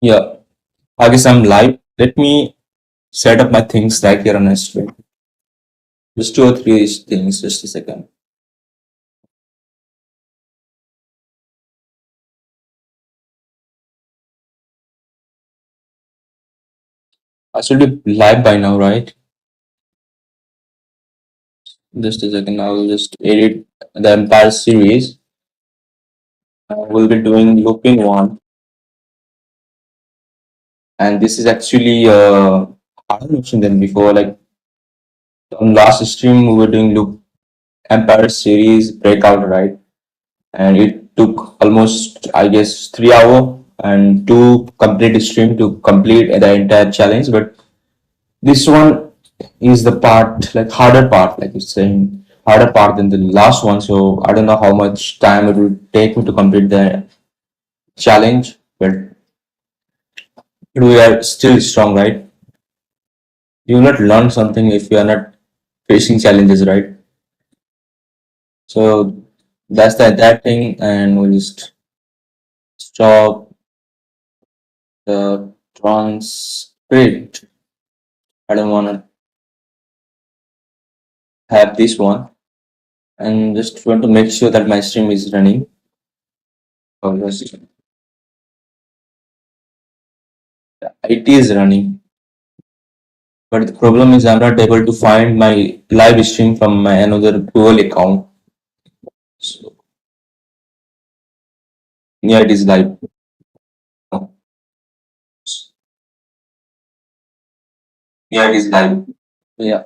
Yeah, I guess I'm live. Let me set up my things right here on my screen. Just two or three things, just a second. I should be live by now, right? Just a second, I'll just edit the entire series. We'll be doing looping one, and this is actually harder option than before. Like on last stream, we were doing loop Empire series breakout, right? And it took almost, I guess, 3 hour and two complete stream to complete the entire challenge. But this one is the part like harder part, like it's saying harder part than the last one. So I don't know how much time it will take me to complete the challenge, but we are still strong, right? You will not learn something if you are not facing challenges, right? So that's that thing, and we'll just stop the transcript. I don't want to have this one, and just want to make sure that my stream is running. Oh, yes, it is running. But the problem is I'm not able to find my live stream from my another Google account. So yeah, it is live. Oh, yeah, it is live. Yeah,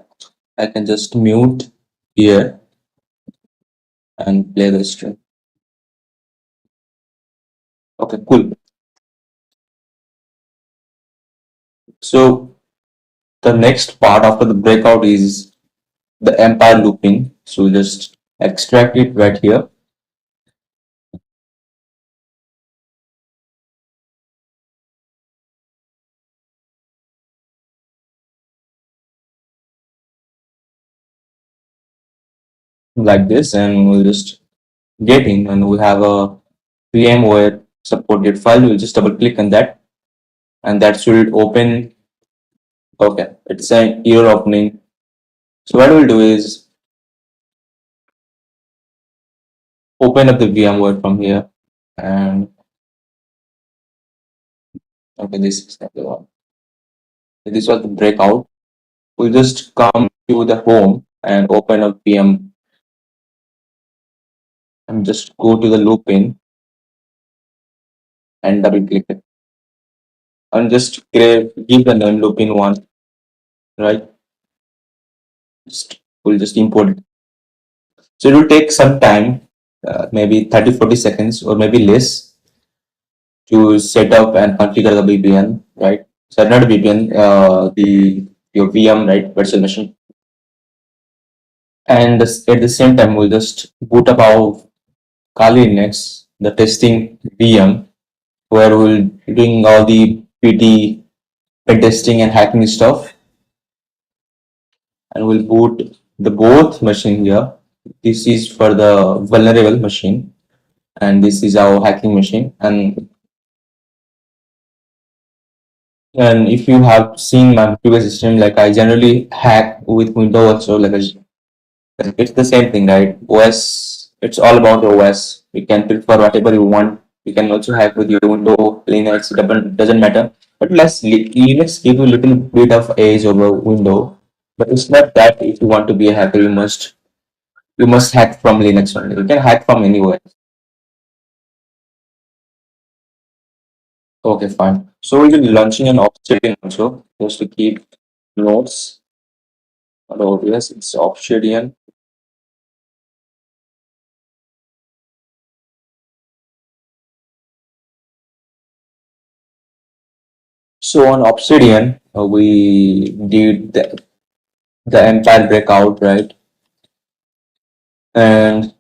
I can just mute here and play the stream. Okay, cool. So the next part after the breakout is the empire looping. So we just extract it right here like this, and we'll just get in, and we have a VMware supported file. We'll just double click on that, and that should open. Okay, it's an error opening. So what we'll do is open up the VMware from here, and okay, this is not the one. This was the breakout. We'll just come to the home and open up VM and just go to the Lupin and double click it, and just give the name Lupin one, right? We'll just import it. So it will take some time, maybe 30-40 seconds or maybe less to set up and configure the VPN, right? So not VPN, the your VM, right, virtual machine. And at the same time, we'll just boot up our Kali Linux, the testing VM, where we'll be doing all the PT pen testing and hacking stuff, and we'll boot the both machine here. This is for the vulnerable machine, and this is our hacking machine. And if you have seen my previous system, like I generally hack with Windows also, it's the same thing, right? OS, it's all about the OS. You can prefer whatever you want. You can also hack with your Windows, Linux, doesn't matter. But Linux give you a little bit of edge over Windows. But it's not that if you want to be a hacker, you must hack from Linux only. You can hack from anywhere. Okay, fine. So we'll be launching an Obsidian also, just to keep notes. Not obvious, it's Obsidian. So on Obsidian, we did the entire breakout, right? And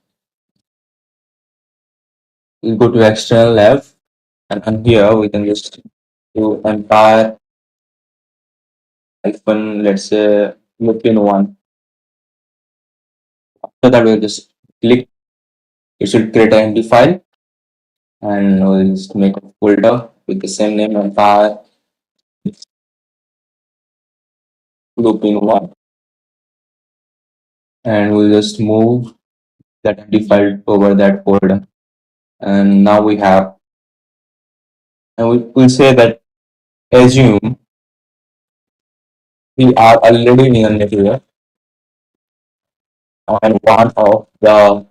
we go to external lab, and here we can just do entire hyphen, let's say, Lupin one. After that, we'll just click, it should create an empty file, and we'll just make a folder with the same name Empire Lupin 1, and we'll just move that default over that folder. And now we have, and we'll say that assume we are already in a network and one of the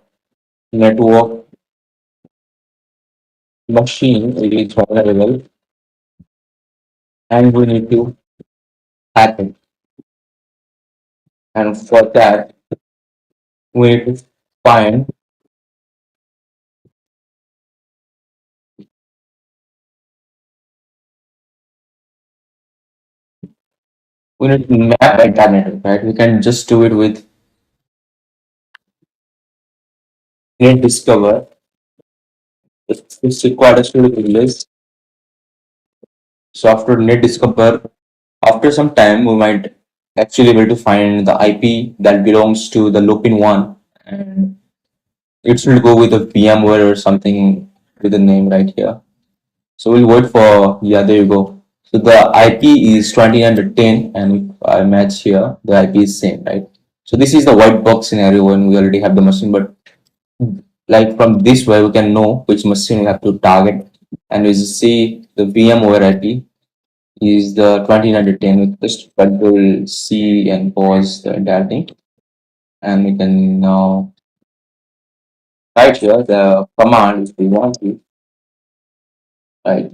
network machine is vulnerable and we need to hack it. And for that, we need to find, we need to map internet, right? We can just do it with net discover. It's required us to do this. So after net discover, after some time, we might actually be able to find the IP that belongs to the Lupin one, and it should go with a VMware or something with the name right here. So we'll wait for, yeah, there you go. So the IP is 2010, and if I match here, the IP is same, right? So this is the white box scenario when we already have the machine, but like from this way, we can know which machine we have to target. And we see the VMware IP is the 2010 with just control C and pause the entire thing. And we can now write here the command if we want to, right?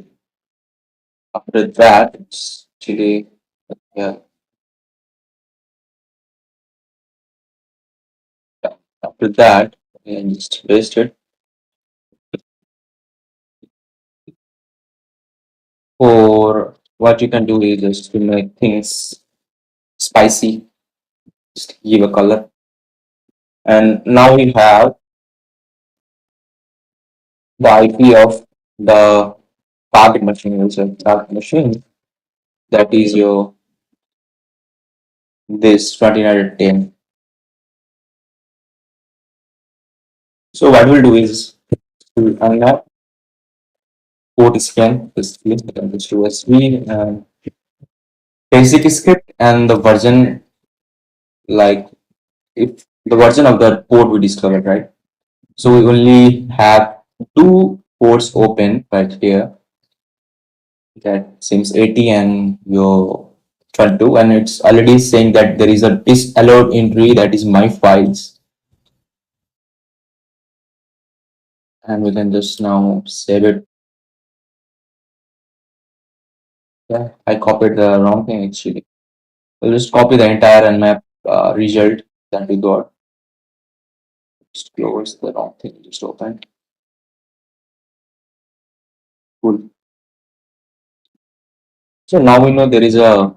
After that, it's actually, yeah, after that, we can just paste it. Or what you can do is just to make things spicy, just give a color. And now we have the IP of the target machine, which is target machine. That is your this 2910. So what we'll do is we'll unlock port scan this USB and basic script and the version, like if the version of the port we discovered, right? So we only have two ports open right here. That seems 80 and your 22, and it's already saying that there is a disallowed entry that is my files, and we can just now save it. Yeah, I copied the wrong thing actually. We'll just copy the entire nmap result that we got. Just close the wrong thing, just open. Cool. So now we know there is a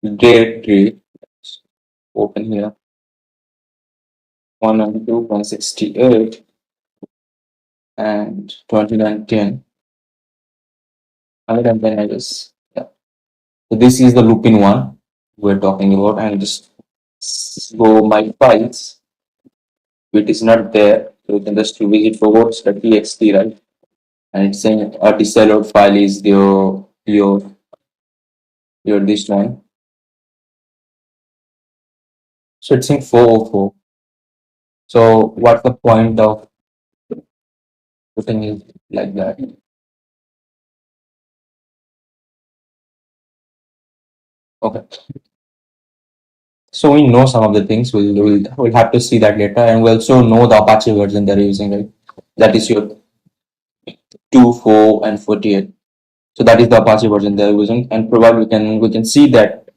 directory. Open here 192, 168, and 2910. And then I just, yeah. So this is the Lupin one we're talking about, and just go my files. It is not there, so you can just visit robots.txt, right? And it's saying a disallowed file is your this one. So it's saying 404. So what's the point of putting it like that? Okay. So we know some of the things. We'll have to see that later, and we also know the Apache version they're using, right? That is your 2, 4, and 48. So that is the Apache version they're using, and probably we can see that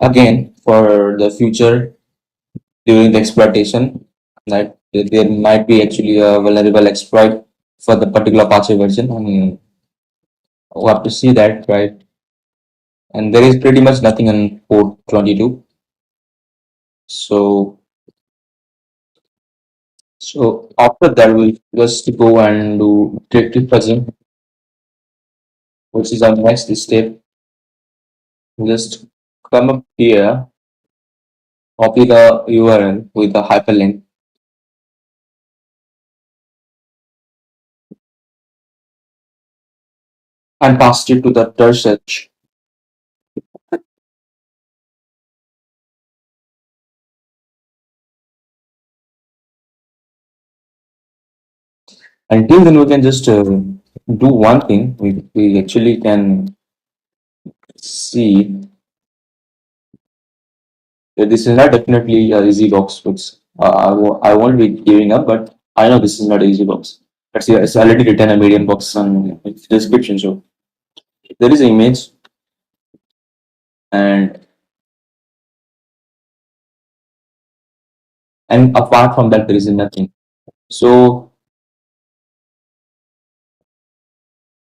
again for the future during the exploitation, that there might be actually a vulnerable exploit for the particular Apache version. I mean, we'll have to see that, right? And there is pretty much nothing on port 22. So so after that, we'll just go and do directory fuzzing, which is our next step. Just come up here, copy the URL with the hyperlink, and passed it to the third search. Until then, we can just do one thing. We actually can see that this is not definitely a easy box. Books. I won't be giving up, but I know this is not an easy box. It's already written a medium box on its description. So there is an image, and apart from that, there is nothing. So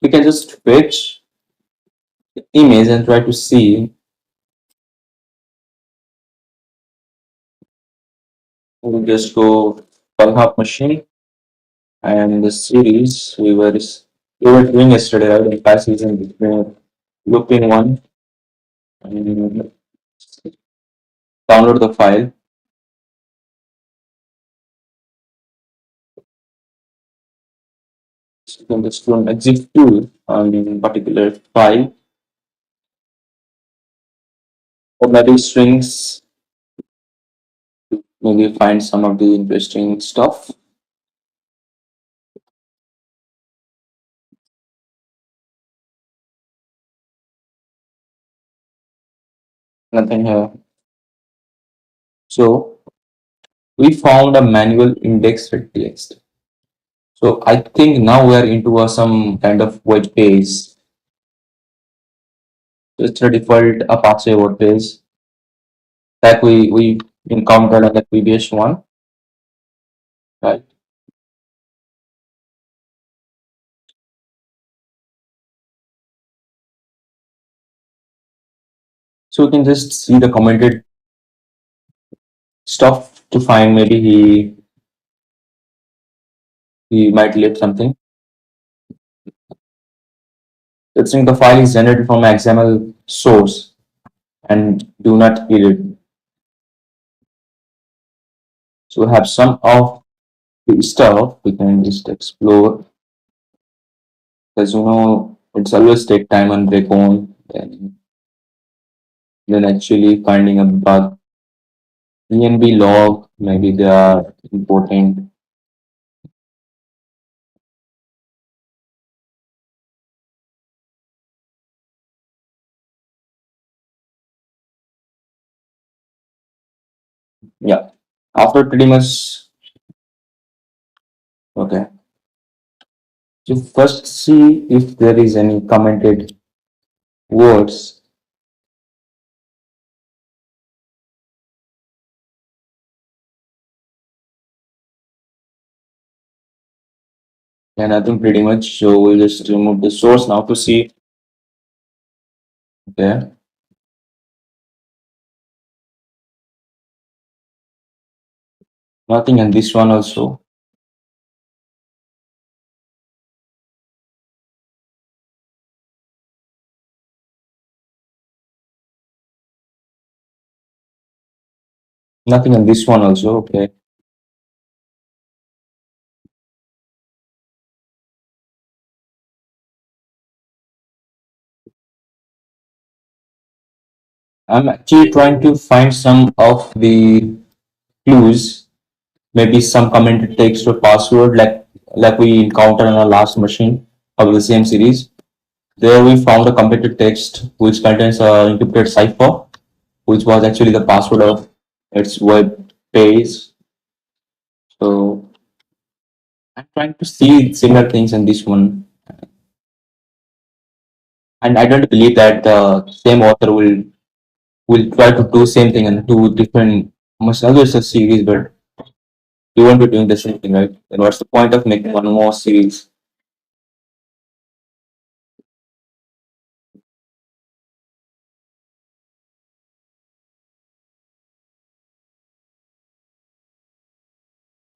we can just fetch the image and try to see. We'll just go half machine and the series we were doing yesterday, right? The past season between Lupin one and download the file. So you can just do an exit tool on particular file or maybe strings, maybe find some of the interesting stuff. Nothing here. So we found a manual index text. So I think now we are into some kind of web page. So it's a default Apache web page that we encountered on the previous one, right? So we can just see the commented stuff to find maybe he might leave something. Let's think the file is generated from XML source and do not read it. So we have some of the stuff we can just explore. As you know, it's always take time on break on then actually finding a bug. ENB log, maybe they are important. Yeah. After pretty much okay. So first see if there is any commented words. And I think pretty much so we'll just remove the source now to see. Okay. Nothing in this one also. Nothing on this one also. Okay. I'm actually trying to find some of the clues, maybe some commented text or password like we encountered on our last machine of the same series. There we found a commented text which contains a encrypted cipher, which was actually the password of its web page. So I'm trying to see similar things in this one. And I don't believe that the same author will try to do same thing and two different almost always a series, but we won't be doing the same thing, right? Then what's the point of making one more series?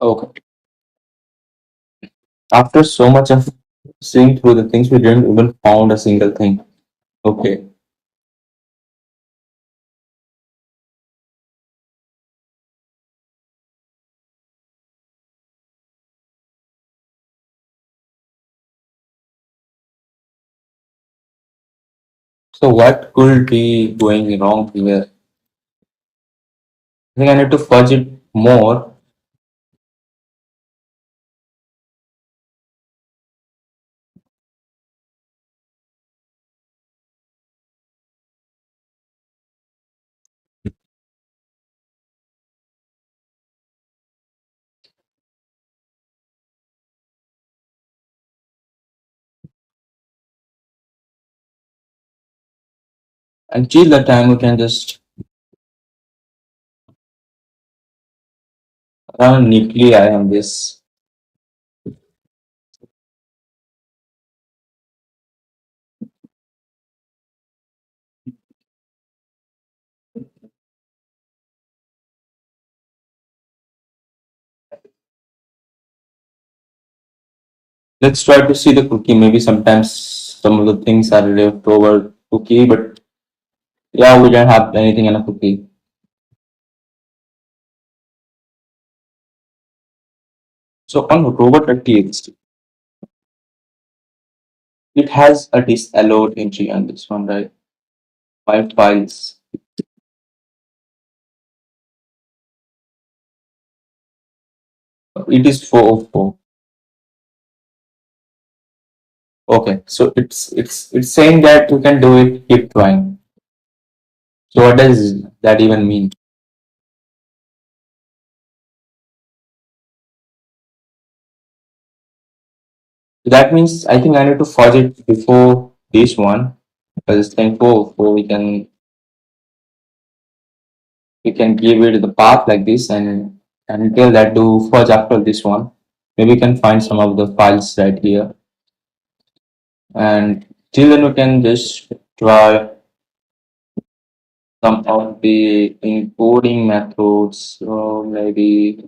Okay. After so much of seeing through the things, we didn't even found a single thing. Okay. So what could be going wrong here? I think I need to fudge it more. Until the time we can just run neatly I am this. Let's try to see the cookie. Maybe sometimes some of the things are left over cookie, but yeah, we don't have anything in a cookie. So on robot.txt, it has a disallowed entry on this one, right? Five files. It is 404. Okay, so it's saying that you can do it, keep trying. So what does that even mean? So that means I think I need to fudge it before this one because it's saying 404. We can give it the path like this and tell that do fudge after this one. Maybe we can find some of the files right here. And till then we can just try some of the encoding methods. So maybe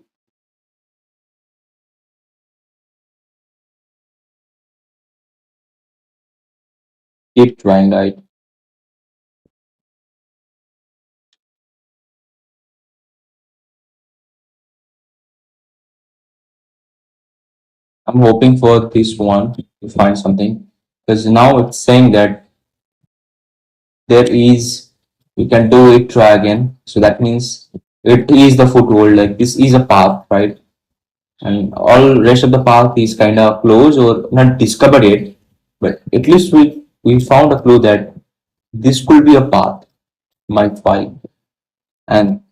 keep trying, right? I'm hoping for this one to find something because now it's saying that there is we can do it, try again. So that means it is the foothold, like this is a path, right? And all rest of the path is kind of closed or not discovered yet, but at least we found a clue that this could be a path, might find. And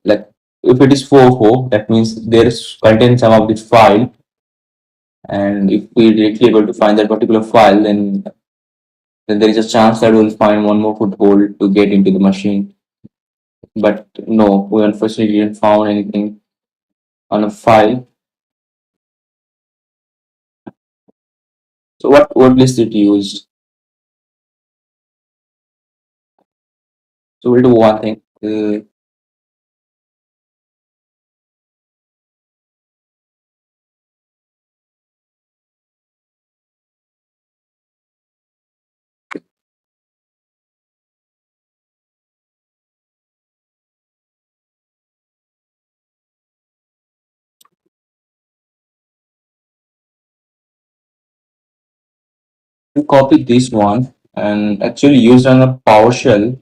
like if it is 404, that means there is contains some of the file, and if we directly able to find that particular file, then there is a chance that we'll find one more foothold to get into the machine. But no, we unfortunately didn't found anything on a file. So what word list it used? So we'll do one thing. We copy this one and actually use on a PowerShell.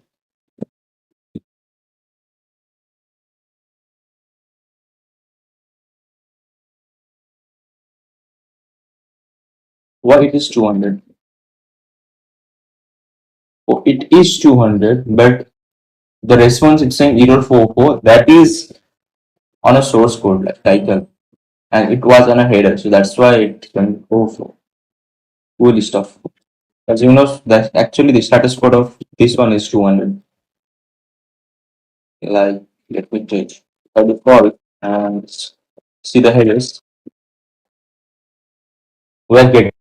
Why it is 200? Oh, it is 200, but the response it's saying error 44. That is on a source code like title, and it was on a header, so that's why it can go for cool stuff. As you know, that actually the status code of this one is 200. Like, let me change by default and see the headers. We're getting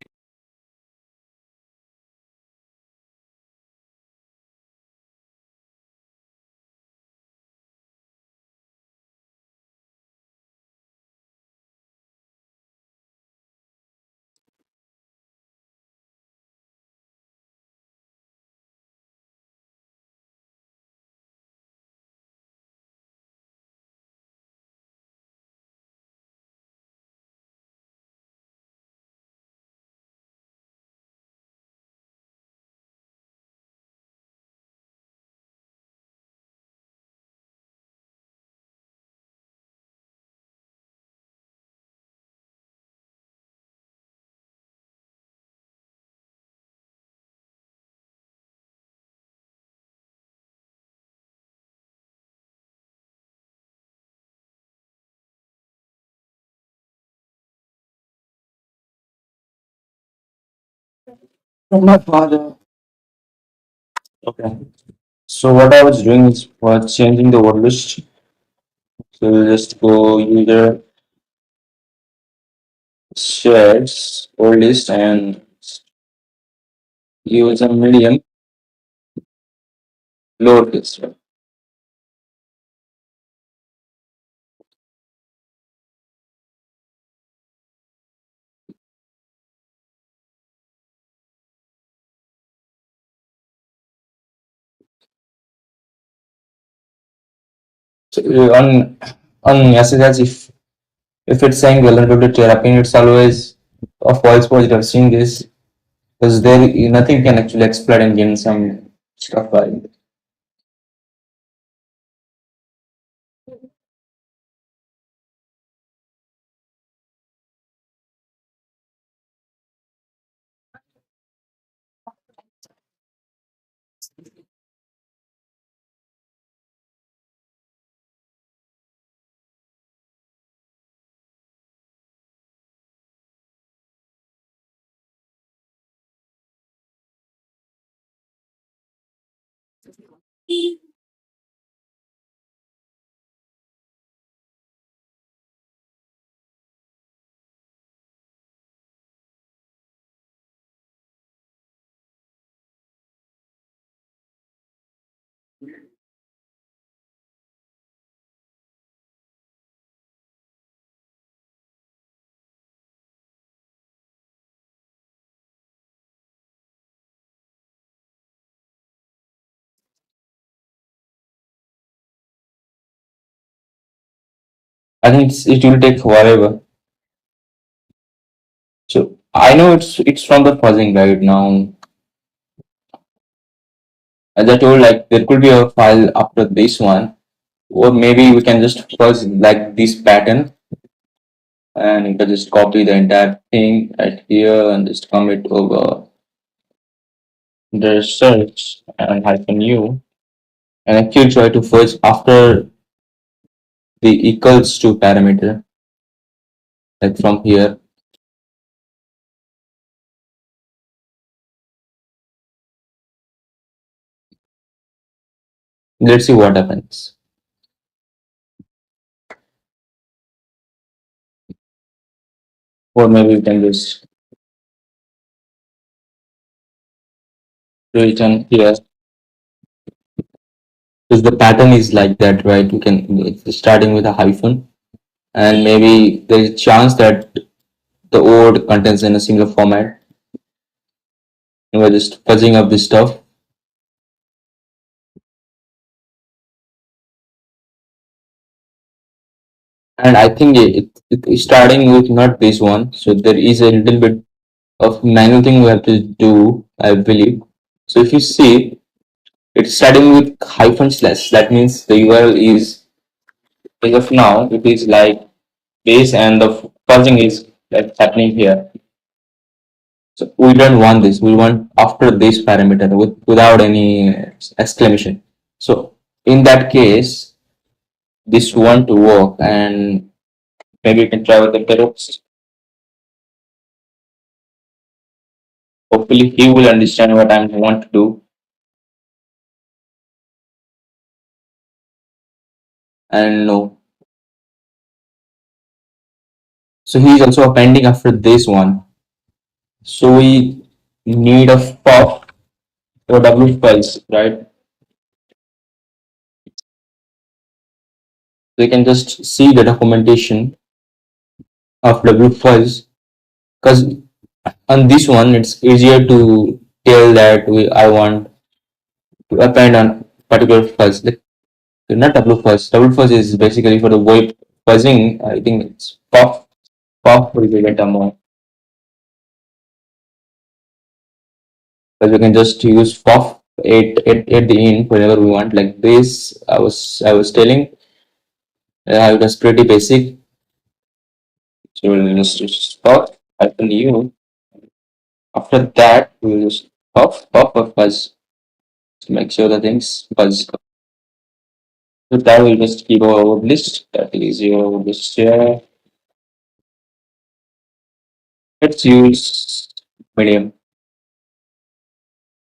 From my father. Okay. So what I was doing is was changing the word list. So we'll just go user shares word list and use a medium lowercase. Right? So on messages, if it's saying vulnerability therapy, it's always a false positive. I've seen this because there nothing can actually exploit and gain some stuff by it. I think it will take forever. So I know it's from the fuzzing right now. As I told, like there could be a file after this one, or maybe we can just fuzz like this pattern, and you can just copy the entire thing right here and just commit over the search and hyphen u, and actually try to fuzz after the equals to parameter, like from here. Let's see what happens. Or maybe we can just return here. Because the pattern is like that, right? You can it's starting with a hyphen, and maybe there is a chance that the word contains in a similar format. And we're just fuzzing up this stuff. And I think it is starting with not this one. So there is a little bit of manual thing we have to do, I believe. So if you see, it's starting with hyphen slash. That means the URL is as of now it is like this, and the fuzzing is like happening here. So we don't want this. We want after this parameter without any exclamation. So in that case, this want to work, and maybe you can try with the text. Hopefully, he will understand what I want to do and know. So he is also appending after this one. So we need a pop or W files, right? So you can just see the documentation of W files because on this one it's easier to tell that I want to append on particular files. Like not W fuzz. W fuzz is basically for the web fuzzing. I think it's pop will be better more because we can just use pop at the end whenever we want. Like this, I was telling, it was pretty basic. So we'll just use pop hyphen u. After that, we'll just pop or fuzz to make sure the things fuzz. So that will just keep our list. That is your list here. Let's use medium.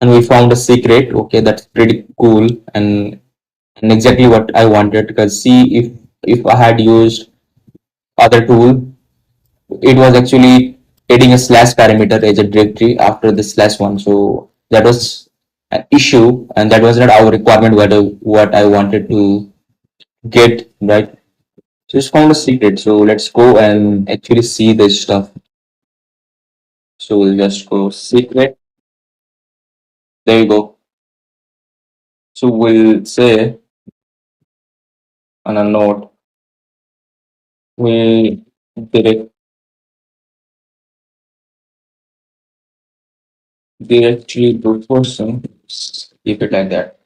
and we found a secret. Okay, that's pretty cool, and exactly what I wanted. Because see, if I had used other tool, it was actually adding a slash parameter as a directory after the slash one. So that was an issue, and that was not our requirement. What I wanted to get right. So it's found a secret. So let's go and actually see this stuff. So we'll just go secret. There you go. So we'll say on a note, we direct directly to person. Keep it like that.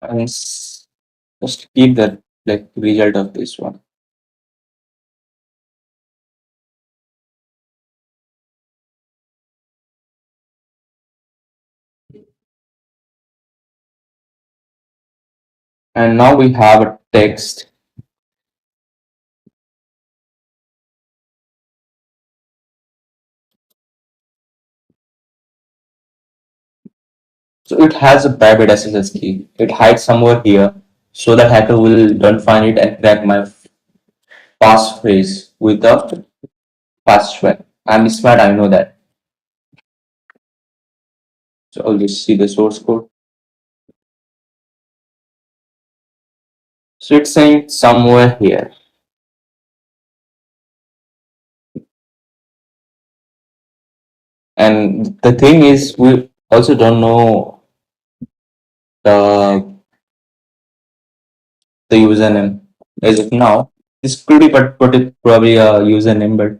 And just keep the like result of this one. And now we have a text. So it has a private SSH key. It hides somewhere here so that hacker will don't find it and crack my passphrase with the password. I'm smart, I know that. So I'll just see the source code. So it's saying somewhere here. And the thing is, we also don't know the username as of now. This could be probably a username, but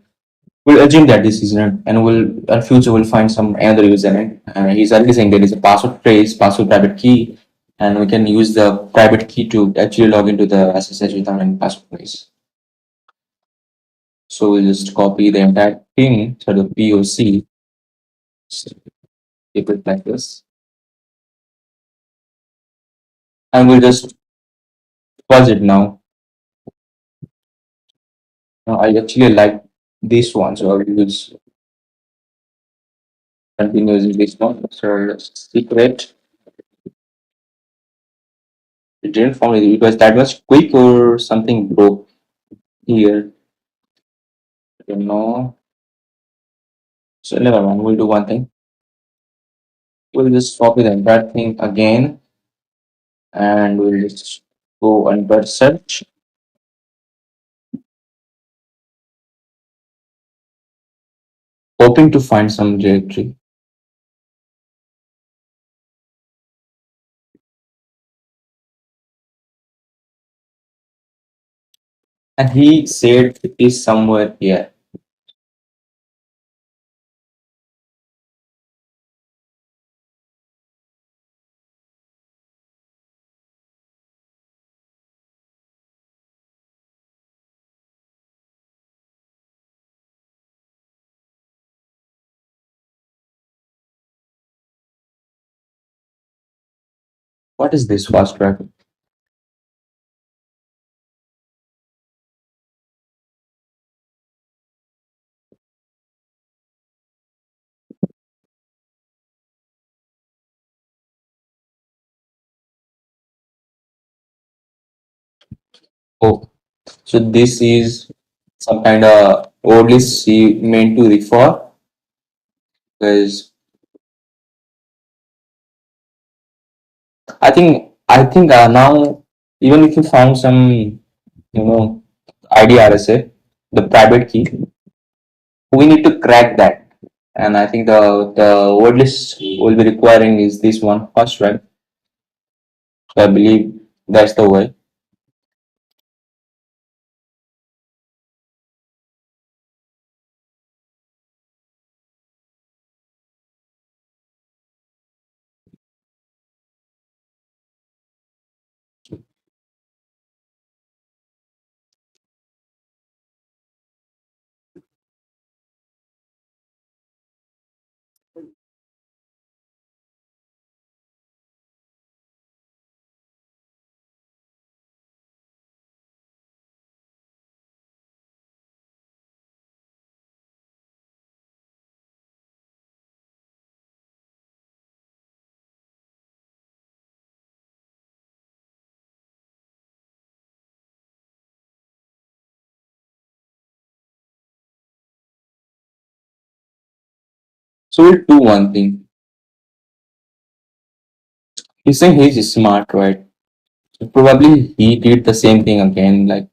we'll assume that this isn't, and we'll in future we'll find some another username. He's already saying there is a password phrase, password private key, and we can use the private key to actually log into the SSH without any password phrase. So we'll just copy the entire thing to the POC, keep it like this, and we'll just pause it now. Now, I actually like this one, so I will just continue using this one. So just secret. It didn't found it because that was quick or something broke here. I don't know. So never mind. We'll do one thing. We'll just copy the entire thing again, and we'll just go under search, hoping to find some directory. And he said it is somewhere here. What is this fast track? Oh, so this is some kind of old list she meant to refer because I think now even if you found some ID RSA, the private key, we need to crack that. And I think the word list will be requiring is this one first, right? So I believe that's the way. So we'll do one thing. He's saying he's smart, right? So probably he did the same thing again, like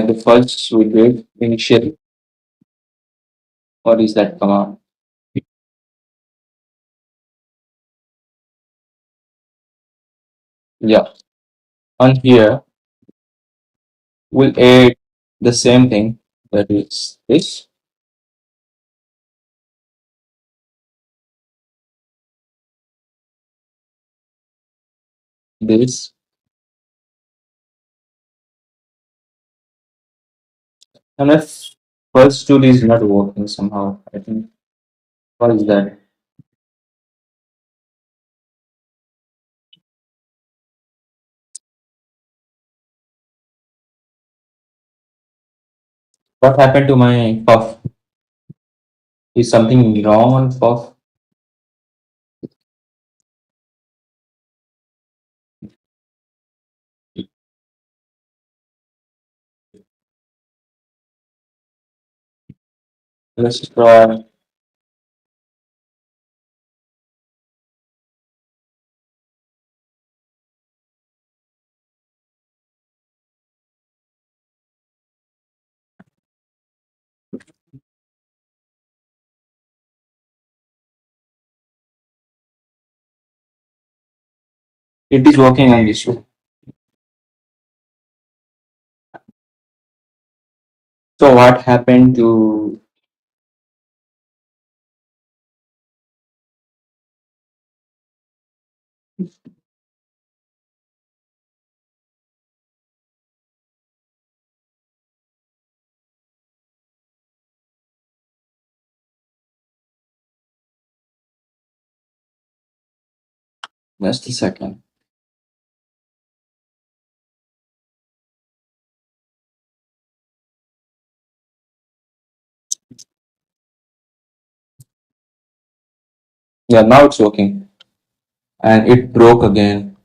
the first we did initially. What is that command? Yeah. On here, we'll add the same thing. That is this, and if first tool is not working somehow, I think what is that? What happened to my puff? Is something wrong on puff? Let's try. It is working on this one. So what happened to? Just a second. Yeah, now it's working, and it broke again.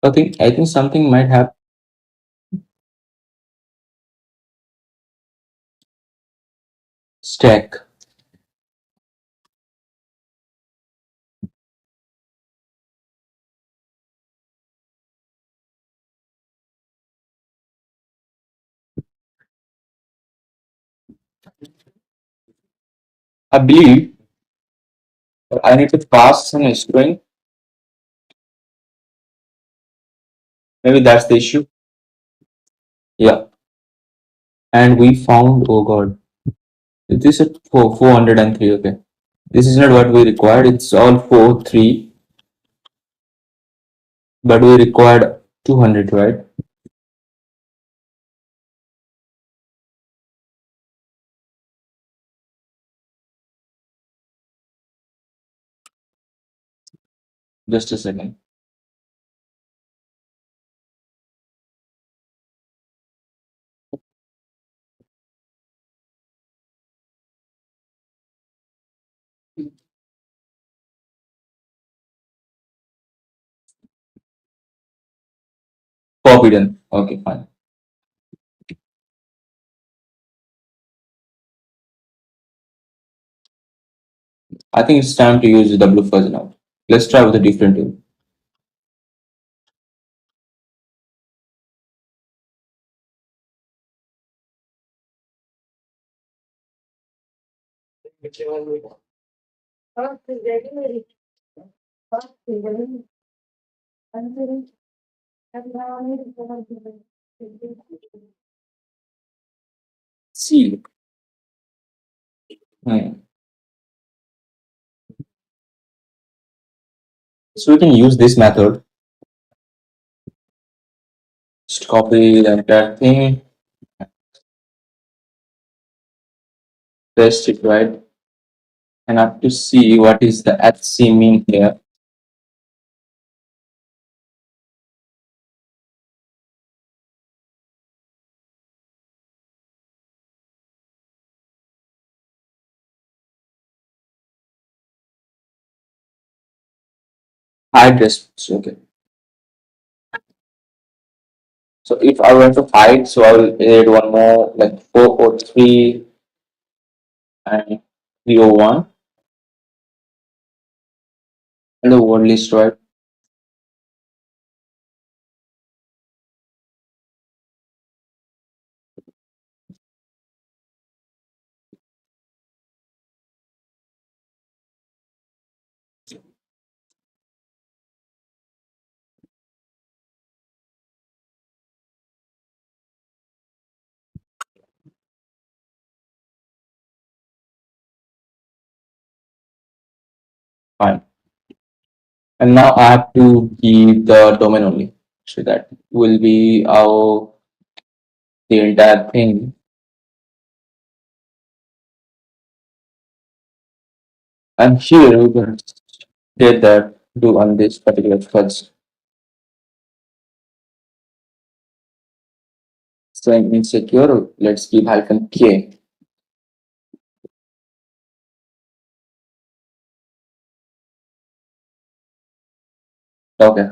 I think something might have stack. I believe I need to pass some string. Maybe that's the issue. Yeah, and we found. Oh God, this is 403. Okay, this is not what we required. It's all 4 3, but we required 200, right? Just a second. Forbidden. Okay, fine. I think it's time to use the W fuzz now. Let's try with a different tool. Seal. Hmm. So we can use this method. Just copy the entire thing, paste it right, and I have to see what is the HC mean here. Hide response. Okay. So if I want to hide, so I will add one more like 403 and 301 and the word list, right? Fine. And now I have to give the domain only. So that will be our the entire thing. And here we can get that do on this particular first. So in insecure, let's give hyphen K. Okay.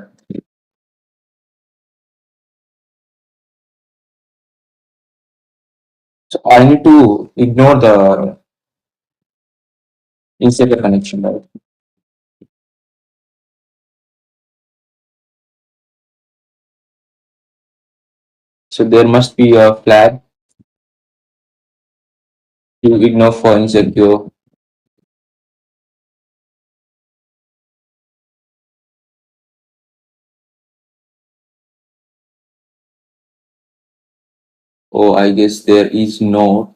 So I need to ignore the insecure connection, right? So there must be a flag to ignore for insecure. Oh, I guess there is no.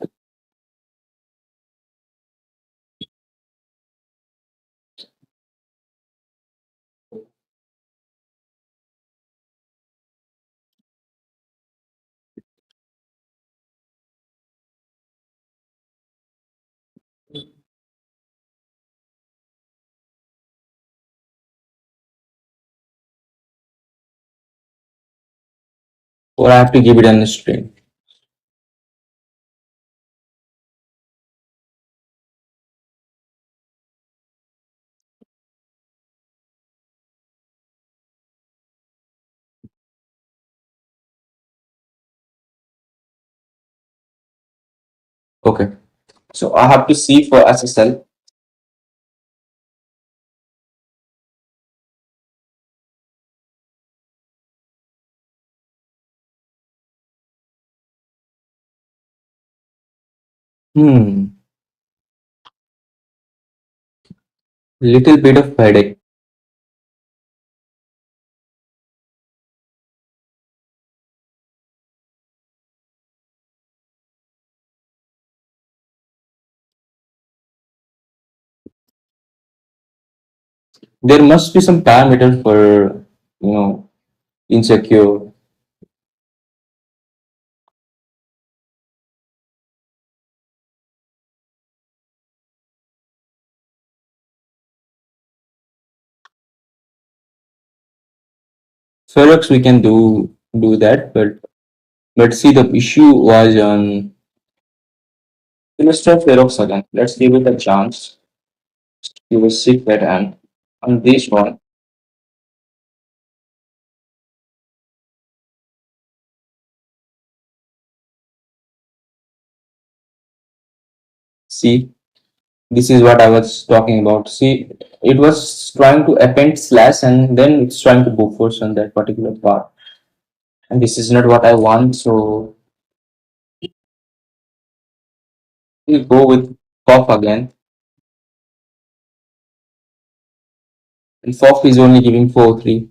Or I have to give it on the string. Okay. So I have to see for SSL. Hmm. Little bit of headache. There must be some parameter for insecure. Ferox we can do that, but see the issue was on. Let's try Ferox again. Let's give it a chance. Give a secret and on this one, see, this is what I was talking about. See, it was trying to append slash and then it's trying to go force on that particular part. And this is not what I want, so we'll go with pop again. And FOF is only giving 4-3.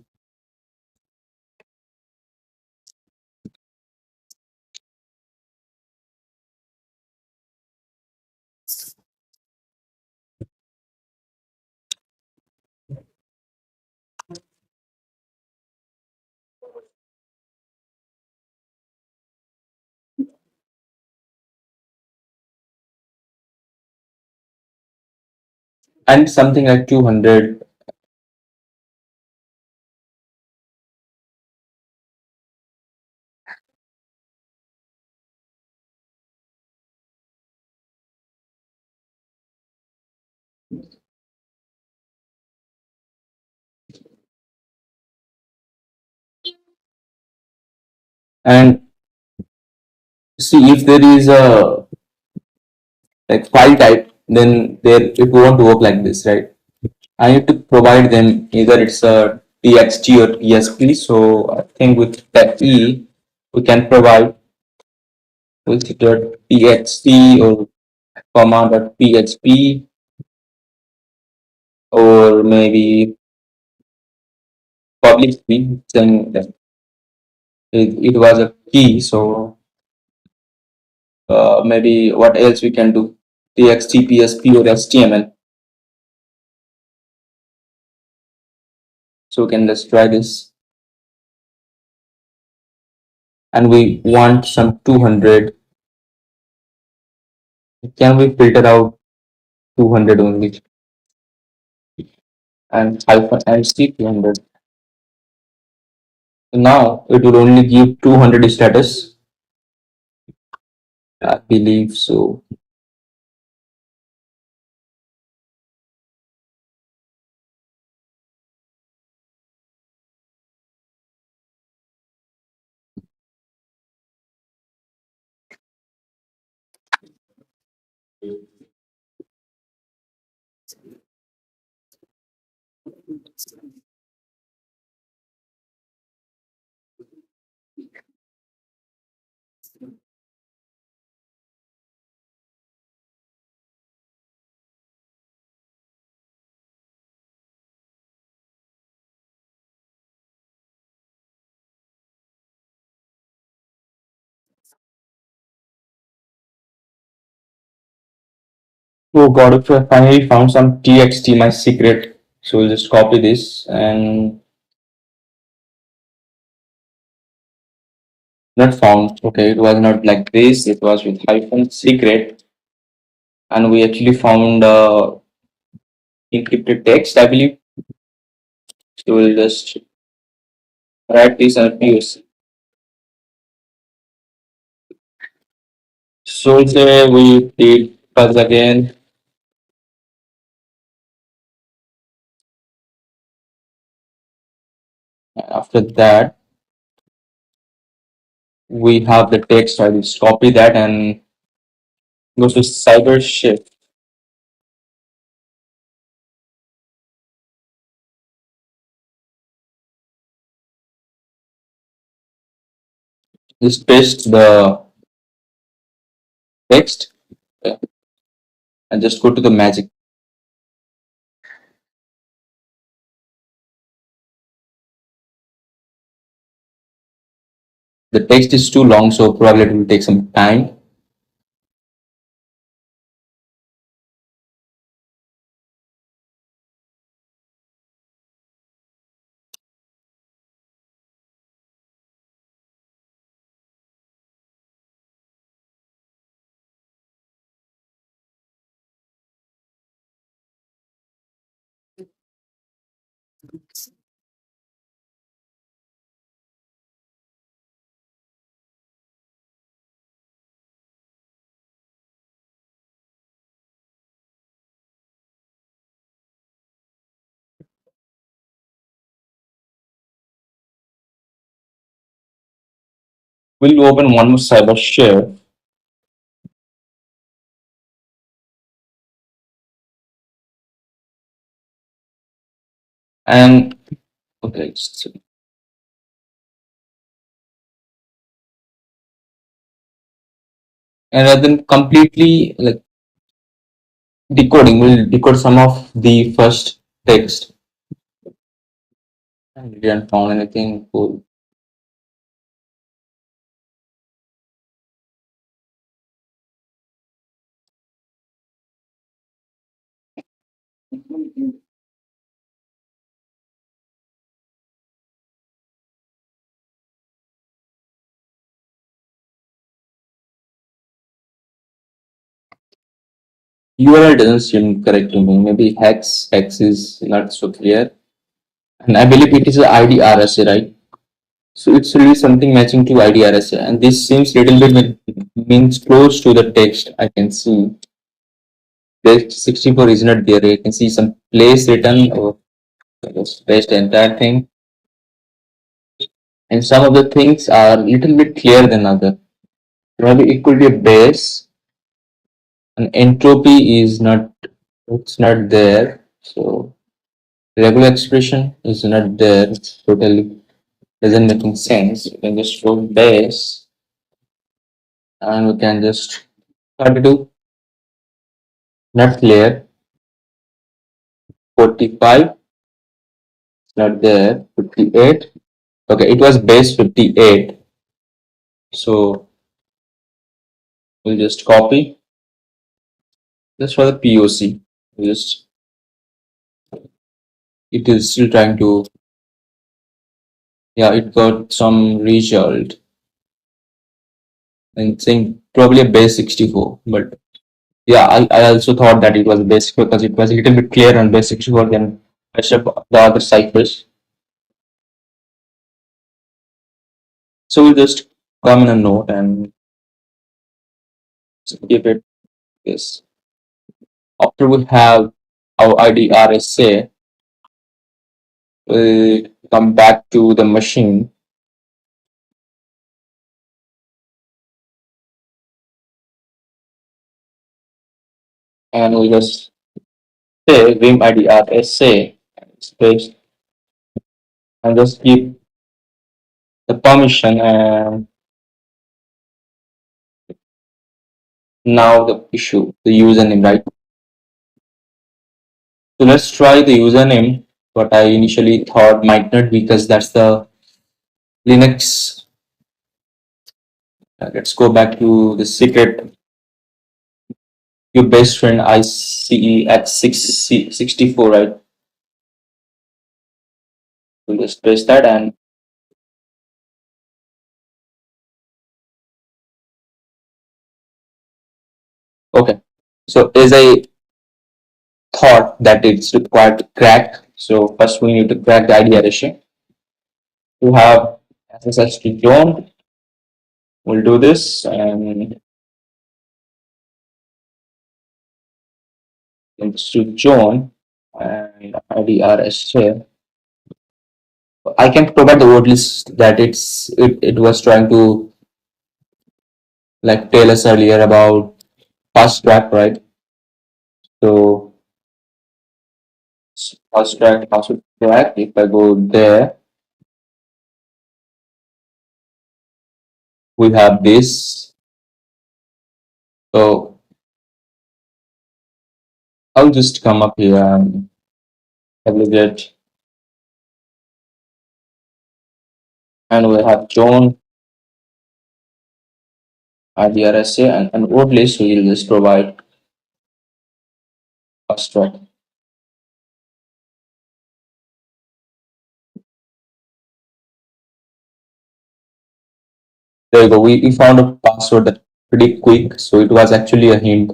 And something like 200. And see if there is a like file type, then there it won't work like this, right? I need to provide them either it's a txt or tsp. So I think with that e we can provide with .txt or comma .php, or maybe publicly saying that it was a key. So maybe what else we can do? Txt, PSP, or HTML. So we can just try this, and we want some 200. Can we filter out 200 only and hyphen and C 200? So now it will only give 200 status. I believe so. Oh god, if I finally found some txt, my secret. So we'll just copy this and not found. Okay, it was not like this, it was with hyphen secret, and we actually found encrypted text, I believe. So we'll just write this and use. So say we did first again. After that, we have the text. I will just copy that and go to cyber shift. Just paste the text, and just go to the magic. The text is too long, so probably it will take some time. We'll open one more cyber shift, and okay, and rather than completely like decoding, we'll decode some of the first text. I didn't found anything cool. URL doesn't seem correct to me. Maybe hex is not so clear, and I believe it is a IDRSA, right? So it's really something matching to IDRSA, and this seems little bit means close to the text. I can see text 64 is not there. I can see some place written or just paste the entire thing. and some of the things are a little bit clearer than other. Maybe it could be a base, and entropy is not, it's not there. So regular expression is not there. It's totally doesn't making sense. We can just wrote base, and we can just 32, not clear. 45, not there. 58. Okay, it was base 58. So we'll just copy just for the POC. We'll just, it is still trying to, yeah, it got some result and saying probably a base 64. But yeah, I also thought that it was base because it was a little bit clear on base 64 than rest of the other ciphers. So we'll just comment a note and keep it this. After we have our IDRSA, we'll come back to the machine and we just say vim IDRSA space and just give the permission and now the issue, the username, right? So let's try the username. What I initially thought might not be because that's the Linux. Let's go back to the secret. Your best friend ICE at 64, right? We'll just press that and okay. So as I thought that it's required to crack, so first we need to crack the ID addition. To have SSH to join, we'll do this and it's to join and IDRS here. I can provide the word list that it was trying to like tell us earlier about fast track, right? So fast track, password track. If I go there, we have this. So I'll just come up here and aggregate, and we have John IDRSA and word list. We'll just provide fast track. There you go. We found a password that pretty quick. So it was actually a hint,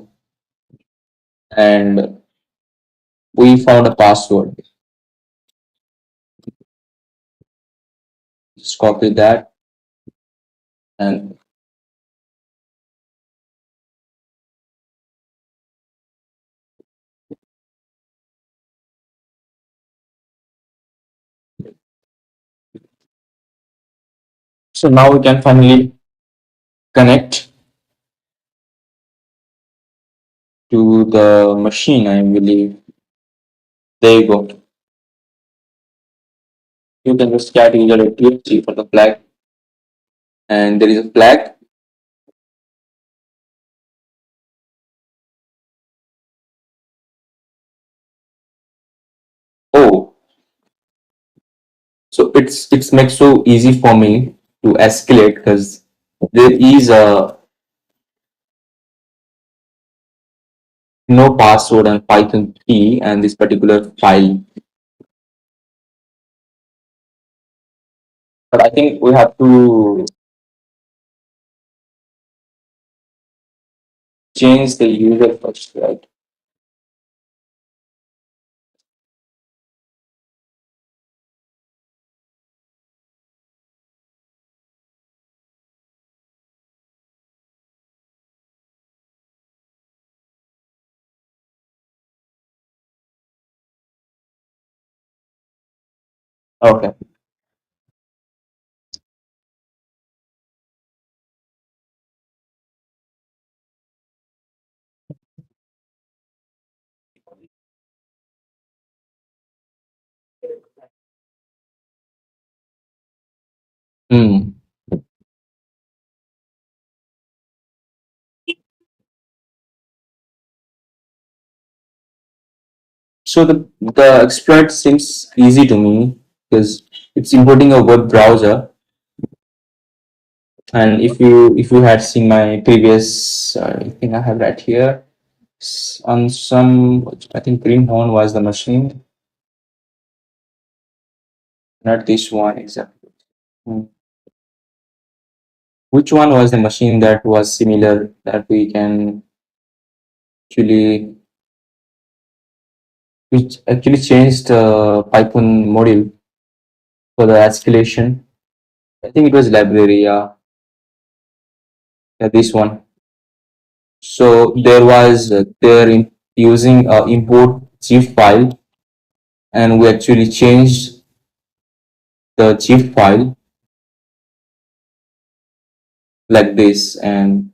and we found a password. Just copy that and so now we can finally connect to the machine, I believe. There you go. You can just cat user at TFC for the flag, and there is a flag. Oh, so it's makes so easy for me to escalate because there is a no password and Python key and this particular file. But I think we have to change the user first, right? Okay. Hmm. So the exploit seems easy to me because it's importing a web browser. And if you had seen my previous, I think I have right here on some, I think Greenhorn was the machine, not this one exactly. Hmm. Which one was the machine that was similar that we can actually, which actually changed the Python module for the escalation? I think it was library, yeah, yeah, this one. So there was using import zip file, and we actually changed the zip file like this, and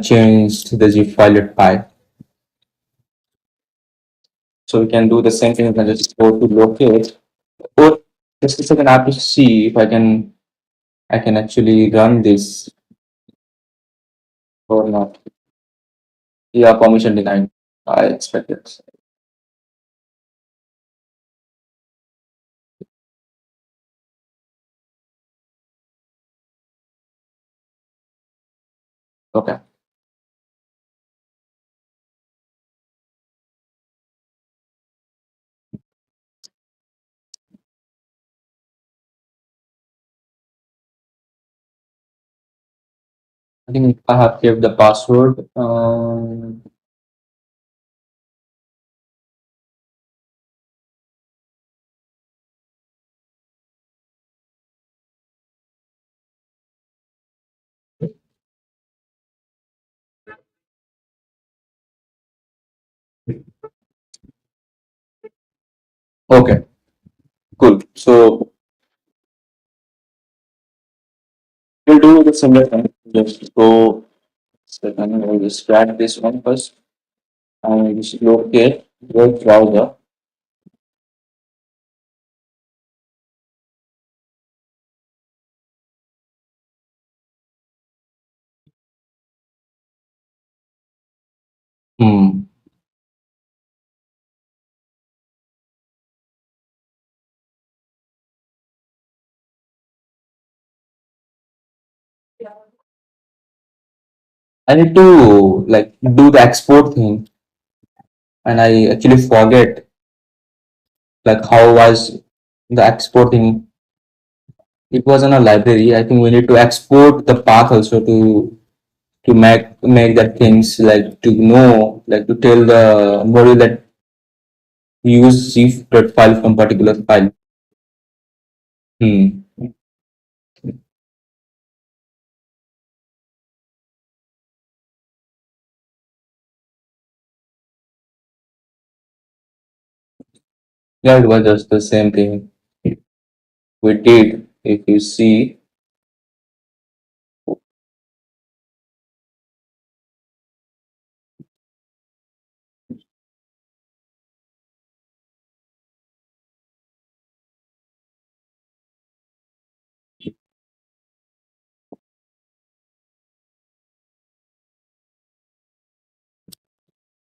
changed the zip file at py. So we can do the same thing. We can just go to locate, or just a second. I have to see if I can actually run this or not. Yeah, permission denied. I expected. Okay. I think I have kept the password. Okay, cool. So we'll do the similar thing. Just go second. We'll just grab this one first. And just locate your browser. Hmm. I need to like do the export thing, and I actually forget like how was the exporting. It was in a library. I think we need to export the path also to make that things like to know like to tell the module that use zip file from particular file. Hmm. Yeah, it was just the same thing we did. If you see,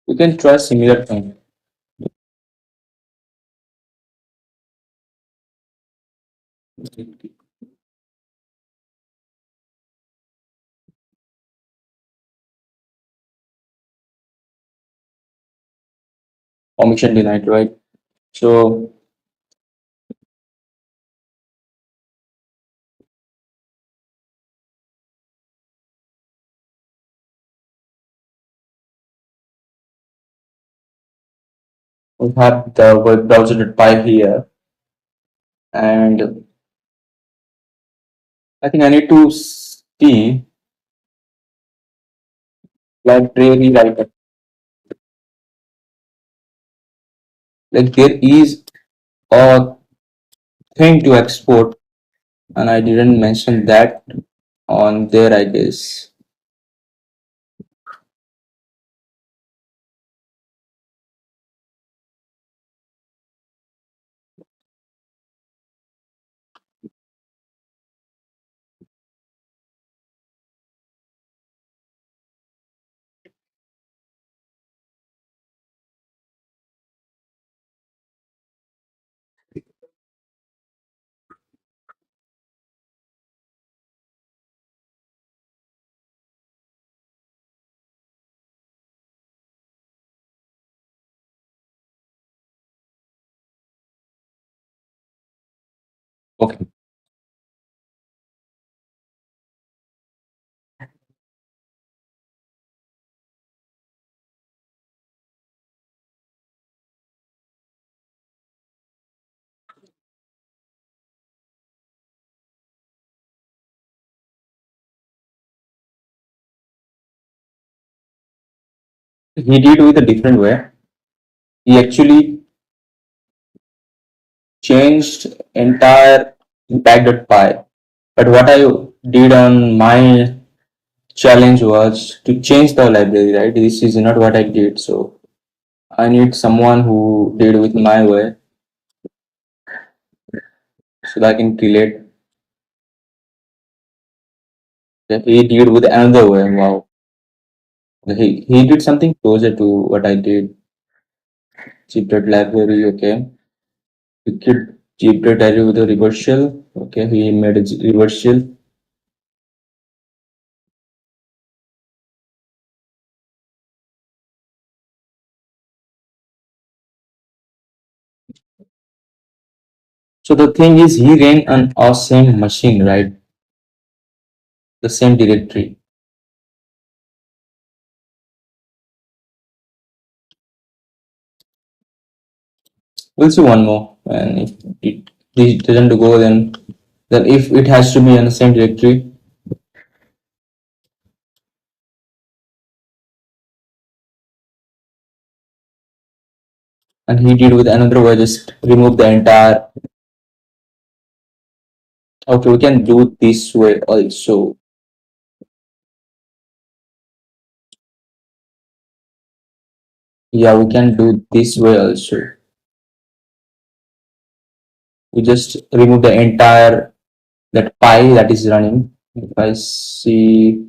you can try similar thing. Permission denied, right? So we have the web browser.py here, and I think I need to see library writer. Like there is a thing to export, and I didn't mention that on there, I guess. Okay. He did with a different way. He actually changed entire impact.py. But what I did on my challenge was to change the library, right? This is not what I did. So I need someone who did with my way so that I can relate. That he did with another way. Wow. He did something closer to what I did. Cheated library, okay. We could cheated library with a reversal. Okay, he made a reversal. So the thing is he ran on our same machine, right? The same directory. We'll see one more. And if it doesn't go, then if it has to be on the same directory, and he did with another way, just remove the entire. Okay, we can do this way also. Yeah, we can do this way also. We just remove the entire that pi that is running. If I see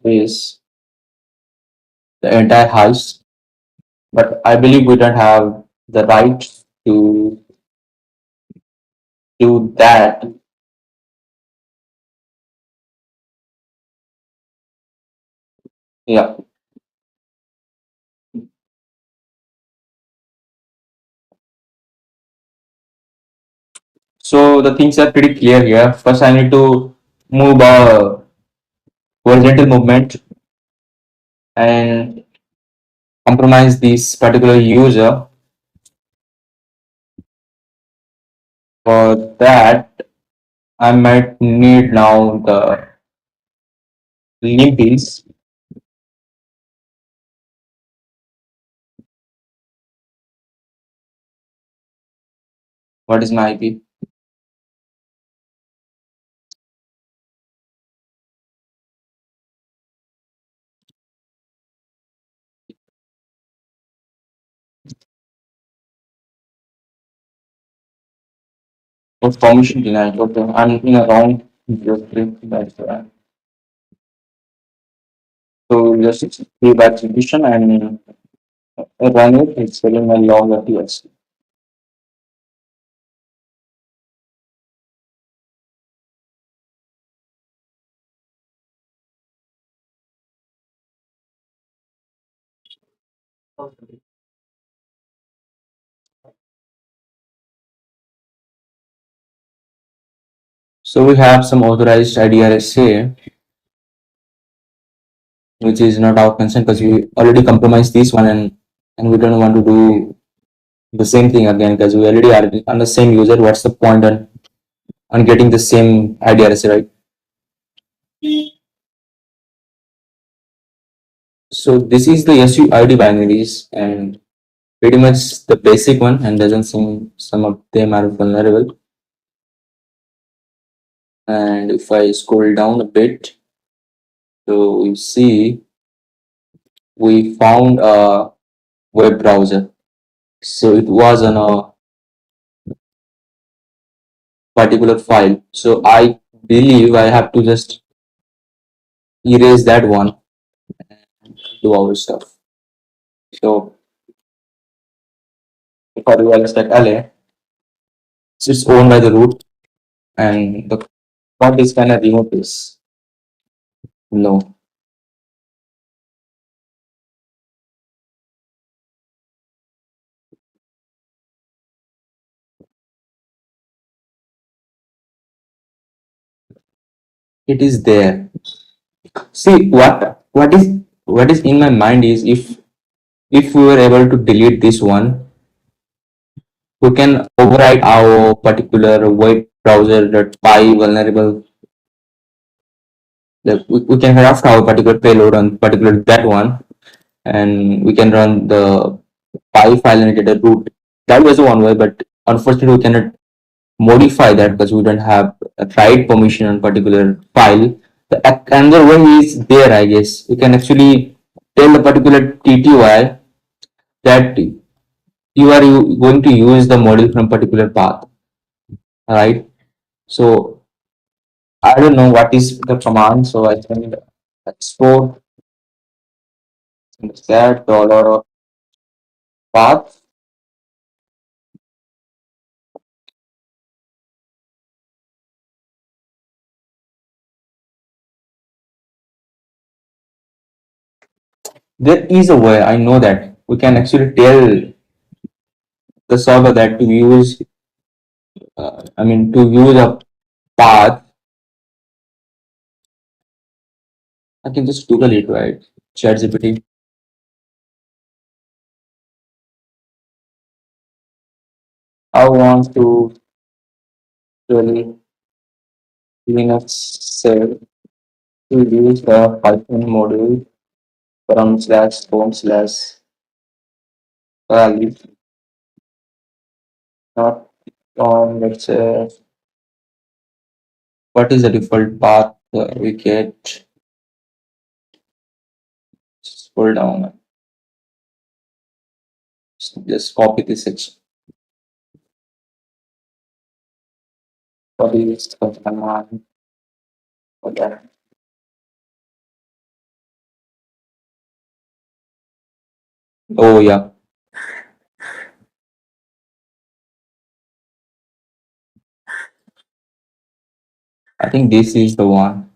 this, the entire house, but I believe we don't have the right to do that. Yeah. So the things are pretty clear here. First, I need to move a horizontal movement and compromise this particular user. For that, I might need now the limpies. What is my IP? Oh, permission denied. Okay, I'm in a wrong directory. That's right. So just give execution and run it. It's telling my log at yes. So we have some authorized IDRSA, which is not our concern because we already compromised this one and we don't want to do the same thing again because we already are on the same user. What's the point on getting the same IDRSA, right? So this is the SUID binaries and pretty much the basic one and doesn't seem some of them are vulnerable. And if I scroll down a bit, so you see we found a web browser. So it was on a particular file. So I believe I have to just erase that one, do our stuff. So if I do stack LA, it's owned by the root and the what is kind of remove this. No. it is there. See what is in my mind is if we were able to delete this one, we can override our particular web browser that py vulnerable. We can craft our particular payload on particular that one, and we can run the py file and get a root. That was one way, but unfortunately we cannot modify that because we don't have a write permission on particular file. The another way is there, I guess. You can actually tell the particular TTY that you are going to use the model from particular path, right? So I don't know what is the command, so I can export that dollar path. There is a way, I know that we can actually tell the server that to use, to use a path. I can just Google it, right? ChatGPT. I want to really Linux cell to use the Python module from slash home slash value, not on, let's say, what is the default path we get? Scroll down, just copy this section, copy this command for that. Oh, yeah, I think this is the one.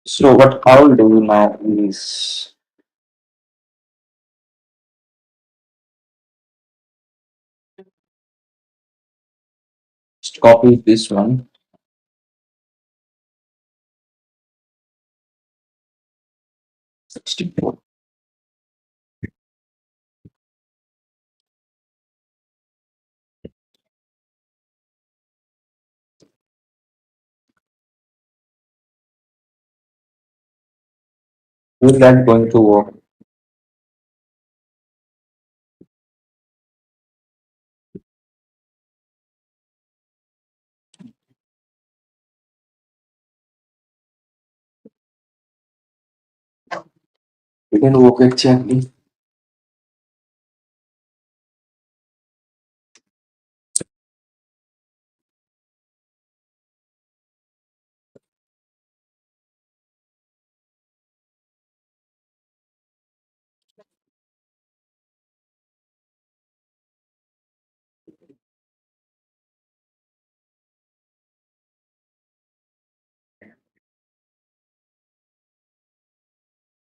So what I'll do now is just copy this one. 64. Is that going to work? You can work exactly.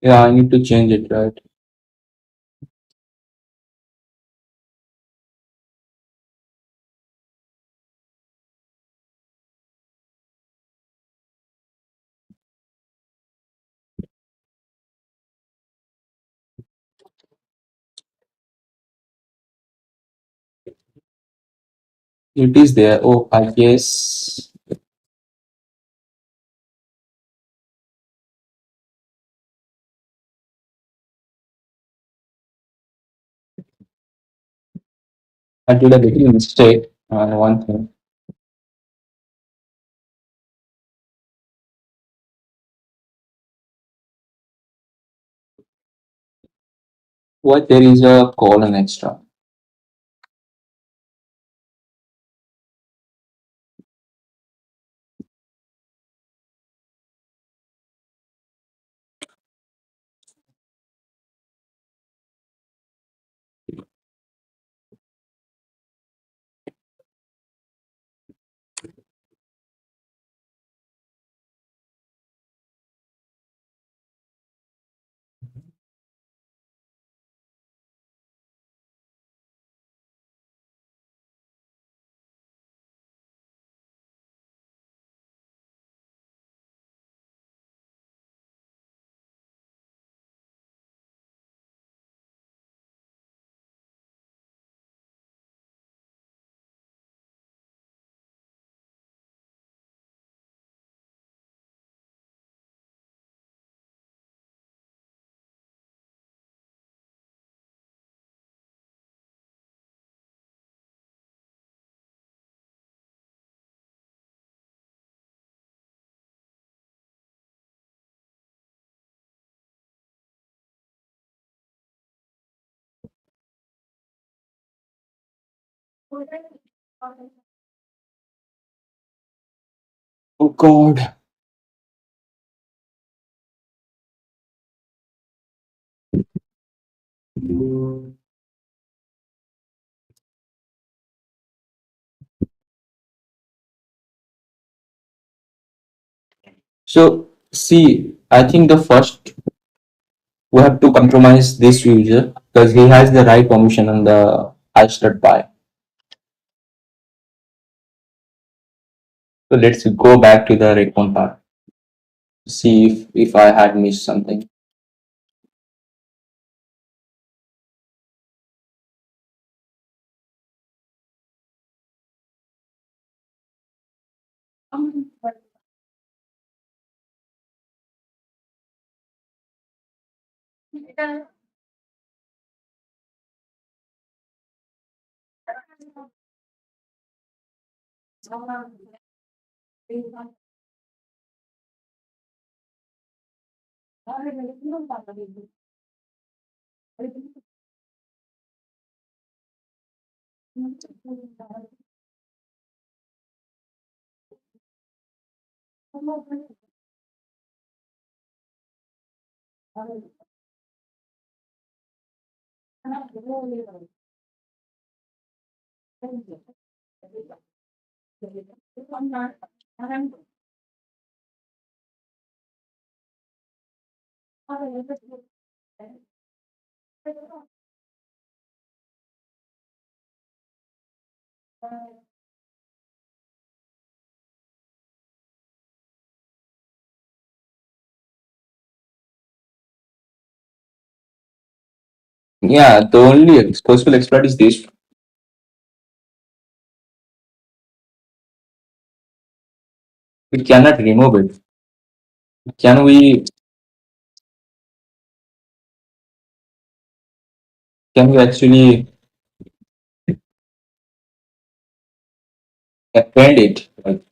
Yeah, I need to change it, right? It is there. Oh, I guess I did a little mistake on one thing. Why there is a colon extra? Oh God. So see, I think the first we have to compromise this user because he has the right permission on the I start by. So let's go back to the recon part. See if I had missed something. Yeah, the only possible exploit is this. We cannot remove it. Can we actually append it? Like,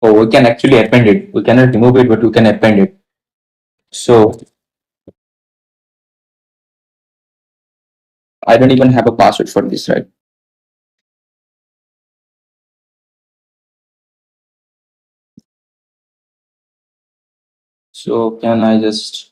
oh, we can actually append it. We cannot remove it, but we can append it. So I don't even have a password for this, right? So can I just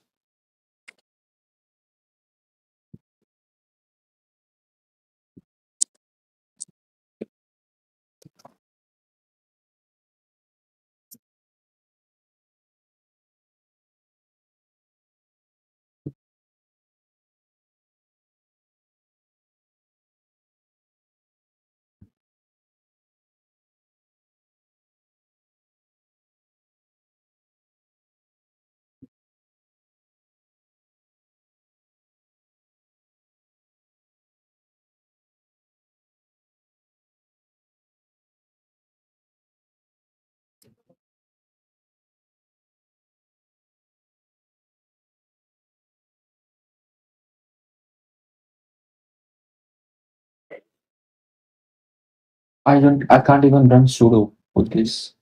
I can't even run sudo with this.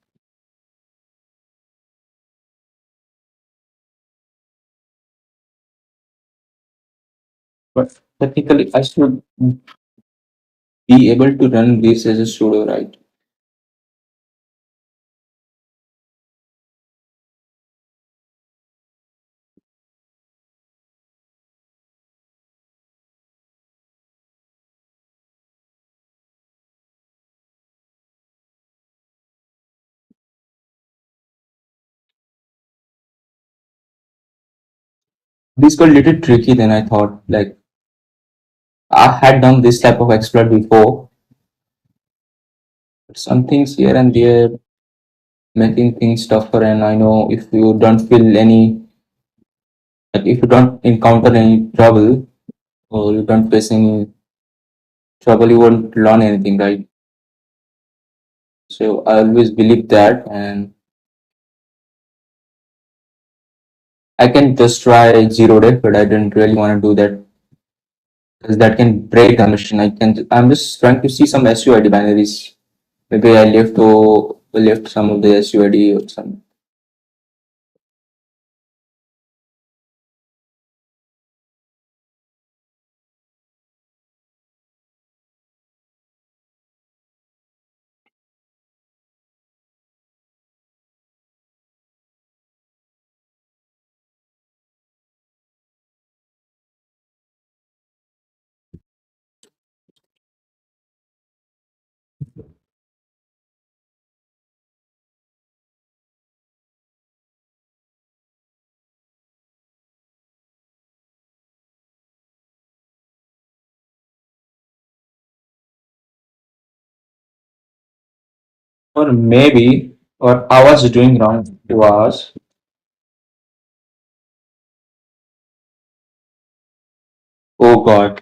But technically I should be able to run this as a sudo, right? This got a little tricky than I thought. Like I had done this type of exploit before, but some things here and there making things tougher. And I know if you don't feel any, like if you don't encounter any trouble or you don't face any trouble, you won't learn anything, right? So I always believe that, and I can just try zero day, but I didn't really want to do that because that can break the machine. I'm just trying to see some SUID binaries. Maybe I left some of the SUID or some. Or maybe what I was doing wrong was, oh God,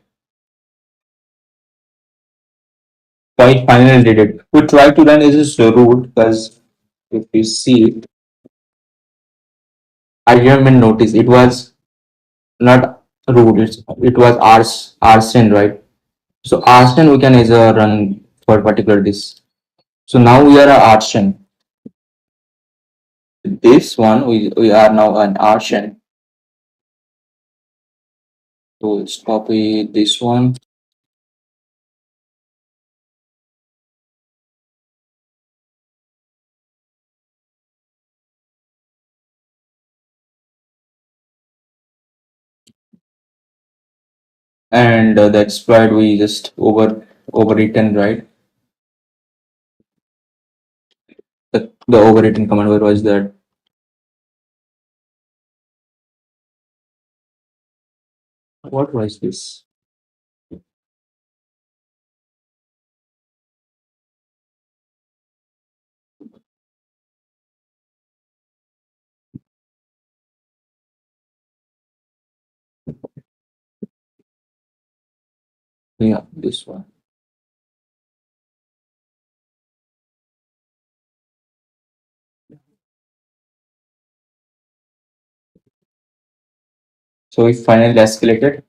I finally did it. We tried to run this route because if you see, I didn't even notice it was not route. It was arson, right? So arson we can either run for particular this. So now we are a arson. This one we are now an arson. So let's copy this one and the exploit we just overwritten, right? The overwritten command where was that? What was this? Yeah, this one. So we finally escalated.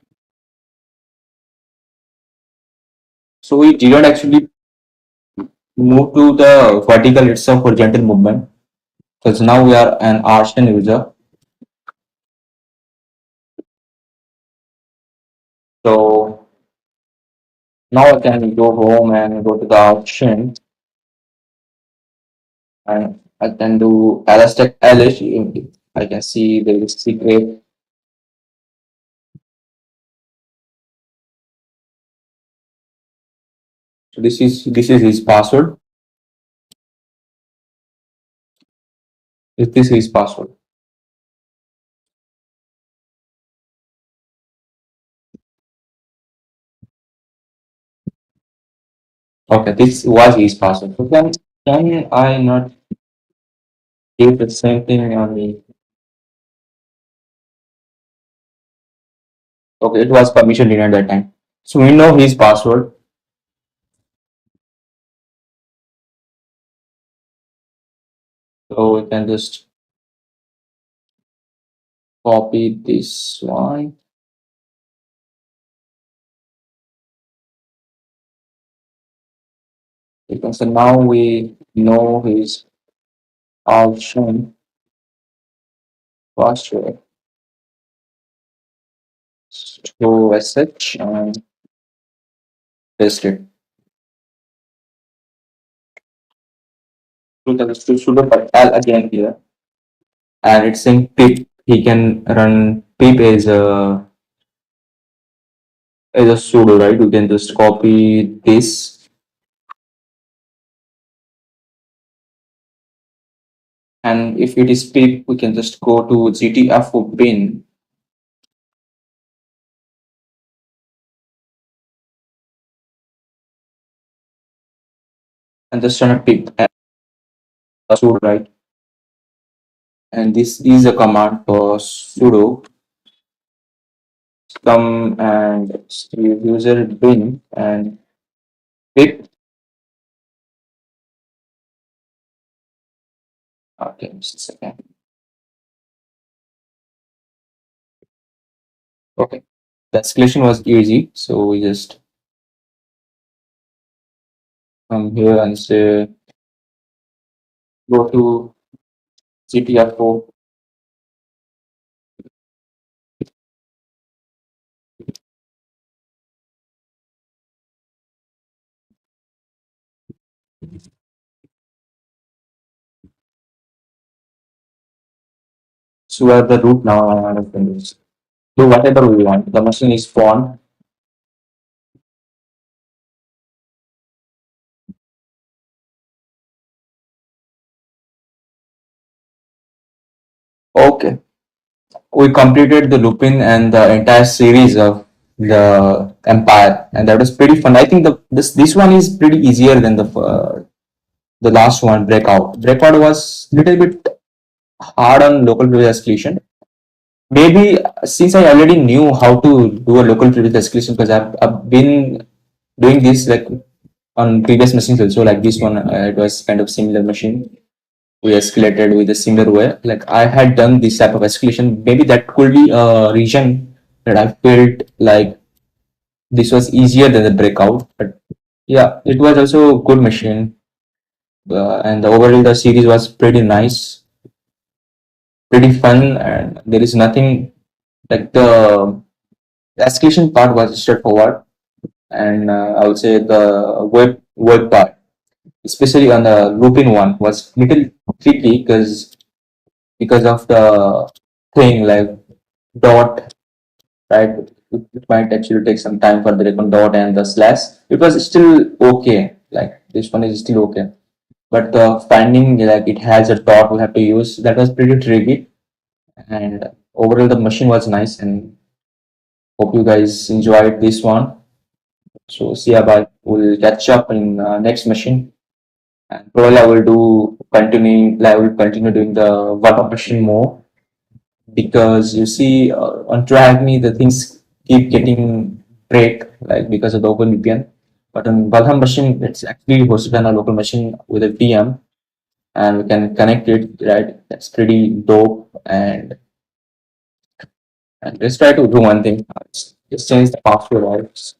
So we didn't actually move to the vertical itself, horizontal movement, because now we are an arson user. So now I can go home and go to the option and I can do elastic LH. I can see the secret. So this is his password. This is his password. Okay, this was his password. So can I not give the same thing on the? Okay, it was permission denied that time. So we know his password. So we can just copy this one. Because now we know his option password. So sh and paste it. So the sudo L again here, and it's saying pip. He can run pip as a sudo, right? We can just copy this, and if it is pip, we can just go to gtfo bin and just run a pip as a sudo, right? And this is a command for sudo come and user bin and pip. Okay, just a second. Okay, the escalation was easy, so we just come here and say go to GTFO. So we have the root now and can do whatever we want. The machine is spawned. Okay, we completed the Lupin and the entire series of the Empire, and that was pretty fun. I think this one is pretty easier than the the last one, breakout. Breakout was little bit hard on local privilege escalation. Maybe since I already knew how to do a local privilege escalation because I've been doing this like on previous machines also, like this one, it was kind of similar machine. We escalated with a similar way. Like I had done this type of escalation. Maybe that could be a reason that I felt like this was easier than the breakout. But yeah, it was also a good machine. And the overall the series was pretty nice, pretty fun, and there is nothing like the escalation part was straightforward, and I would say the web part, especially on the Lupin one, was little tricky because of the thing like dot, right? It might actually take some time for the recon dot and the slash. It was still okay. Like this one is still okay, but the finding like it has a dot we have to use, that was pretty tricky. And overall, the machine was nice, and hope you guys enjoyed this one. So see ya, bye. We'll catch up in next machine, and probably I will continue doing the one machine more, because you see on track me the things keep getting break like because of the open VPN. But on Balham machine, it's actually hosted on a local machine with a VM, and we can connect it, right? That's pretty dope. And let's try to do one thing. Just change the password, right? Just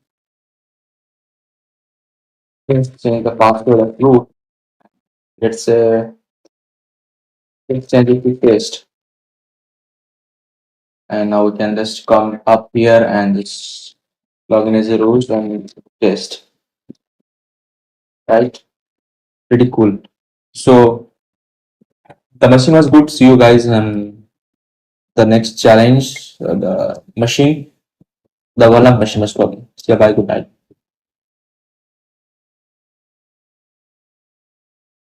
change the password of root. Let's let's change it to paste. And now we can just come up here and just log in as a root and paste, right? Pretty cool. So the machine was good. See you guys on the next challenge. The machine, the one up machine was working. See you. Bye. Good night.